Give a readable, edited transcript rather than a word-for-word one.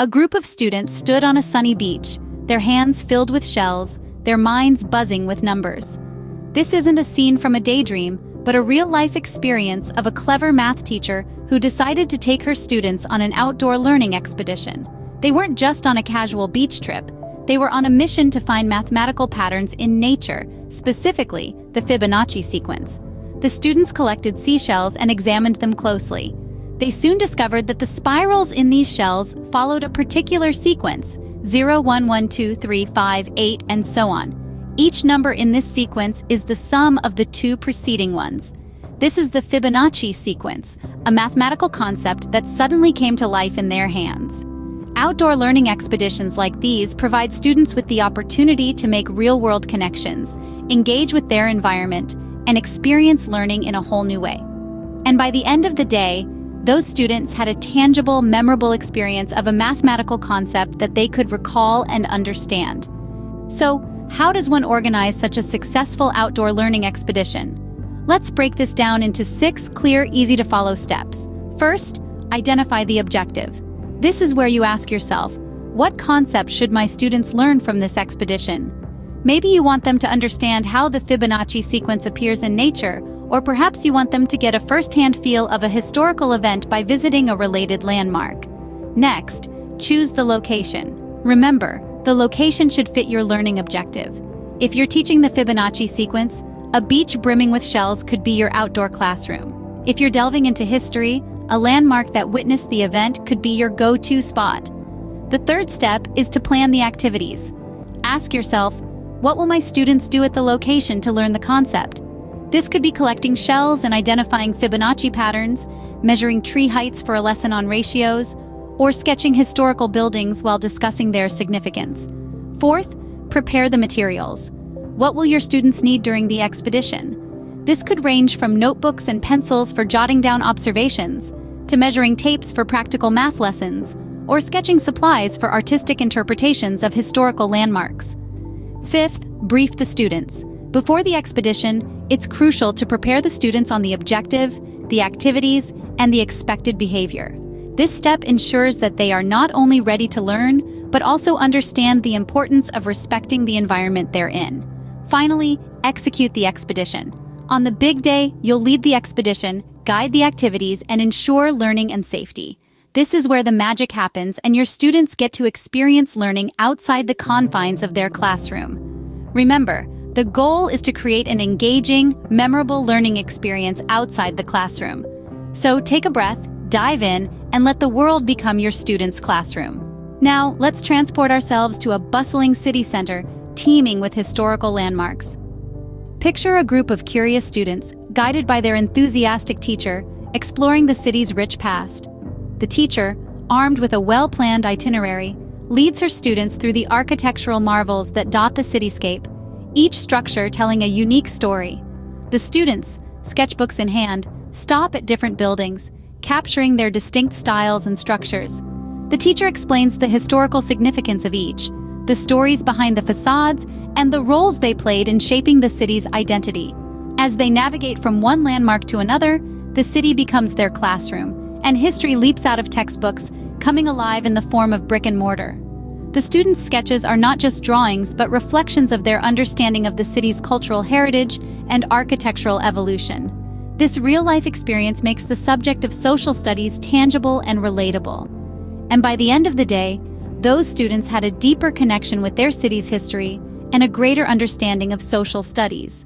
A group of students stood on a sunny beach, their hands filled with shells, their minds buzzing with numbers. This isn't a scene from a daydream, but a real-life experience of a clever math teacher who decided to take her students on an outdoor learning expedition. They weren't just on a casual beach trip. They were on a mission to find mathematical patterns in nature, specifically the Fibonacci sequence. The students collected seashells and examined them closely. They soon discovered that the spirals in these shells followed a particular sequence, 0, 1, 1, 2, 3, 5, 8, and so on. Each number in this sequence is the sum of the two preceding ones. This is the Fibonacci sequence, a mathematical concept that suddenly came to life in their hands. Outdoor learning expeditions like these provide students with the opportunity to make real-world connections, engage with their environment, and experience learning in a whole new way. And by the end of the day, those students had a tangible, memorable experience of a mathematical concept that they could recall and understand. So, how does one organize such a successful outdoor learning expedition? Let's break this down into 6 clear, easy-to-follow steps. First, identify the objective. This is where you ask yourself, what concept should my students learn from this expedition? Maybe you want them to understand how the Fibonacci sequence appears in nature, or perhaps you want them to get a first-hand feel of a historical event by visiting a related landmark. Next, choose the location. Remember, the location should fit your learning objective. If you're teaching the Fibonacci sequence, a beach brimming with shells could be your outdoor classroom. If you're delving into history, a landmark that witnessed the event could be your go-to spot. The third step is to plan the activities. Ask yourself, what will my students do at the location to learn the concept? This could be collecting shells and identifying Fibonacci patterns, measuring tree heights for a lesson on ratios, or sketching historical buildings while discussing their significance. Fourth, prepare the materials. What will your students need during the expedition? This could range from notebooks and pencils for jotting down observations, to measuring tapes for practical math lessons, or sketching supplies for artistic interpretations of historical landmarks. Fifth, brief the students. Before the expedition, it's crucial to prepare the students on the objective, the activities, and the expected behavior. This step ensures that they are not only ready to learn, but also understand the importance of respecting the environment they're in. Finally, execute the expedition. On the big day, you'll lead the expedition, guide the activities, and ensure learning and safety. This is where the magic happens, and your students get to experience learning outside the confines of their classroom. Remember, the goal is to create an engaging, memorable learning experience outside the classroom. So take a breath, dive in, and let the world become your students' classroom. Now, let's transport ourselves to a bustling city center, teeming with historical landmarks. Picture a group of curious students, guided by their enthusiastic teacher, exploring the city's rich past. The teacher, armed with a well-planned itinerary, leads her students through the architectural marvels that dot the cityscape, each structure telling a unique story. The students, sketchbooks in hand, stop at different buildings, capturing their distinct styles and structures. The teacher explains the historical significance of each, the stories behind the facades, and the roles they played in shaping the city's identity. As they navigate from one landmark to another, the city becomes their classroom, and history leaps out of textbooks, coming alive in the form of brick and mortar. The students' sketches are not just drawings, but reflections of their understanding of the city's cultural heritage and architectural evolution. This real-life experience makes the subject of social studies tangible and relatable. And by the end of the day, those students had a deeper connection with their city's history and a greater understanding of social studies.